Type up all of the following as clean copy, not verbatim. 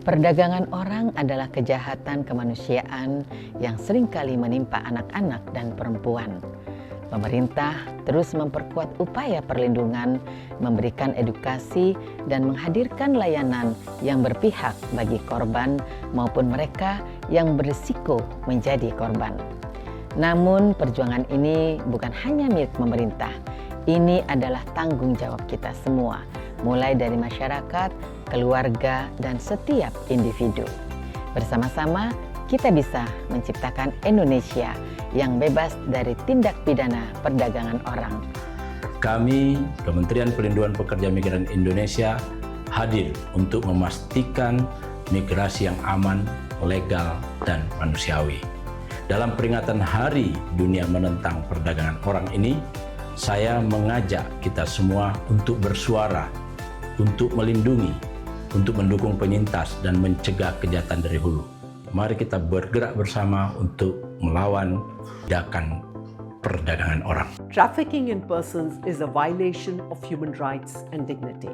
Perdagangan orang adalah kejahatan kemanusiaan yang seringkali menimpa anak-anak dan perempuan. Pemerintah terus memperkuat upaya perlindungan, memberikan edukasi, dan menghadirkan layanan yang berpihak bagi korban maupun mereka yang berisiko menjadi korban. Namun perjuangan ini bukan hanya milik pemerintah, ini adalah tanggung jawab kita semua, mulai dari masyarakat, keluarga, dan setiap individu. Bersama-sama kita bisa menciptakan Indonesia yang bebas dari tindak pidana perdagangan orang. Kami, Kementerian Pelindungan Pekerja Migran Indonesia, hadir untuk memastikan migrasi yang aman, legal, dan manusiawi. Dalam peringatan Hari Dunia Menentang Perdagangan Orang ini, saya mengajak kita semua untuk bersuara, untuk melindungi, untuk mendukung penyintas dan mencegah kejahatan dari hulu. Mari kita bergerak bersama untuk melawan tindakan perdagangan orang. Trafficking in persons is a violation of human rights and dignity.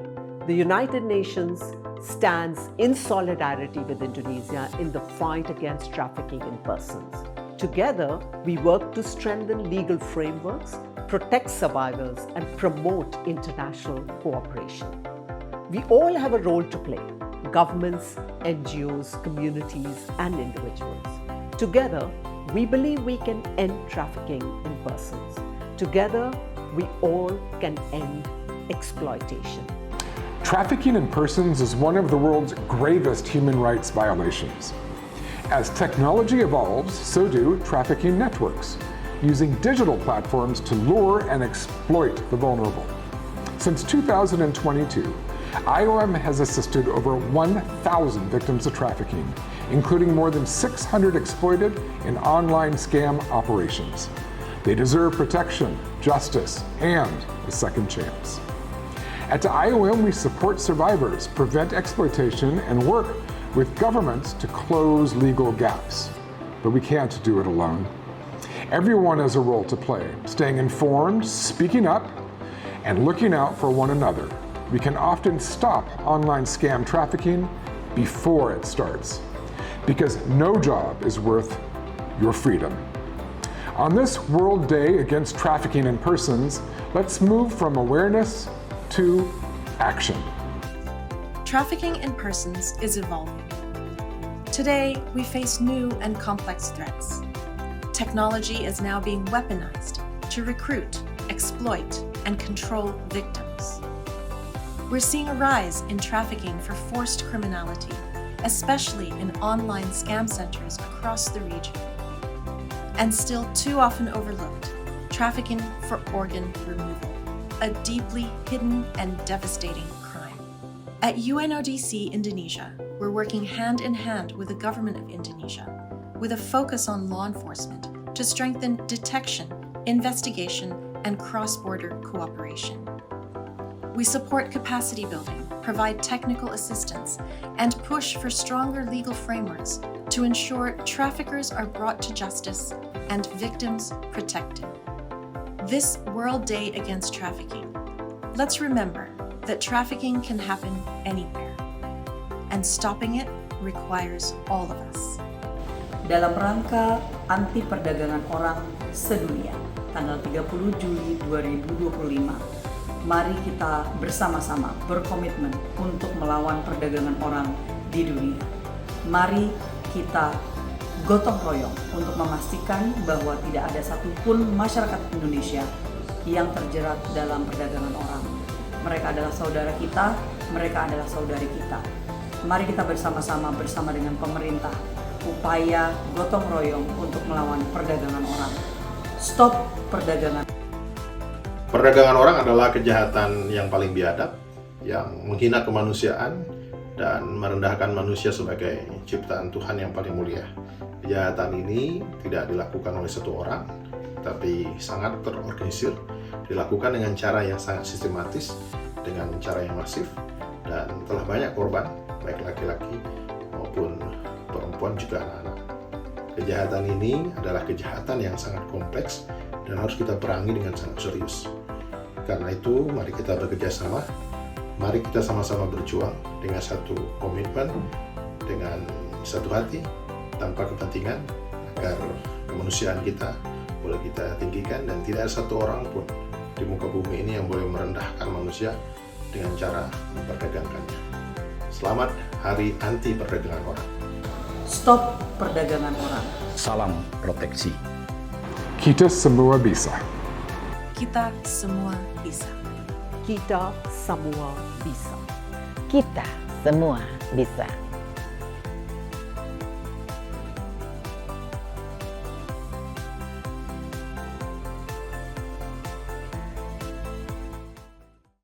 The United Nations stands in solidarity with Indonesia in the fight against trafficking in persons. Together, we work to strengthen legal frameworks, protect survivors, and promote international cooperation. We all have a role to play: governments, NGOs, communities, and individuals. Together, we believe we can end trafficking in persons. Together, we all can end exploitation. Trafficking in persons is one of the world's gravest human rights violations. As technology evolves, so do trafficking networks, using digital platforms to lure and exploit the vulnerable. Since 2022, IOM has assisted over 1,000 victims of trafficking, including more than 600 exploited in online scam operations. They deserve protection, justice, and a second chance. At IOM, we support survivors, prevent exploitation, and work with governments to close legal gaps. But we can't do it alone. Everyone has a role to play, staying informed, speaking up, and looking out for one another. We can often stop online scam trafficking before it starts, because no job is worth your freedom. On this World Day Against Trafficking in Persons, let's move from awareness to action. Trafficking in persons is evolving. Today, we face new and complex threats. Technology is now being weaponized to recruit, exploit, and control victims. We're seeing a rise in trafficking for forced criminality, especially in online scam centers across the region. And still too often overlooked, trafficking for organ removal, a deeply hidden and devastating crime. At UNODC Indonesia, we're working hand in hand with the government of Indonesia, with a focus on law enforcement to strengthen detection, investigation, and cross-border cooperation. We support capacity building, provide technical assistance, and push for stronger legal frameworks to ensure traffickers are brought to justice and victims protected. This World Day Against Trafficking, let's remember that trafficking can happen anywhere, and stopping it requires all of us. Dalam rangka anti perdagangan orang sedunia, tanggal 30 Juli 2025, mari kita bersama-sama berkomitmen untuk melawan perdagangan orang di dunia. Mari kita gotong royong untuk memastikan bahwa tidak ada satupun masyarakat Indonesia yang terjerat dalam perdagangan orang. Mereka adalah saudara kita, mereka adalah saudari kita. Mari kita bersama-sama bersama dengan pemerintah upaya gotong royong untuk melawan perdagangan orang. Stop perdagangan. Perdagangan orang adalah kejahatan yang paling biadab, yang menghina kemanusiaan dan merendahkan manusia sebagai ciptaan Tuhan yang paling mulia. Kejahatan ini tidak dilakukan oleh satu orang, tapi sangat terorganisir, dilakukan dengan cara yang sangat sistematis, dengan cara yang masif, dan telah banyak korban, baik laki-laki maupun perempuan juga anak-anak. Kejahatan ini adalah kejahatan yang sangat kompleks dan harus kita perangi dengan sangat serius. Karena itu, mari kita bekerja sama, mari kita sama-sama berjuang dengan satu komitmen dengan satu hati, tanpa kepentingan, agar kemanusiaan kita boleh kita tinggikan dan tidak ada satu orang pun di muka bumi ini yang boleh merendahkan manusia dengan cara memperdagangkannya. Selamat Hari Anti Perdagangan Orang. Stop perdagangan orang. Salam proteksi. Kita semua bisa. Kita semua bisa. Kita semua bisa. Kita semua bisa.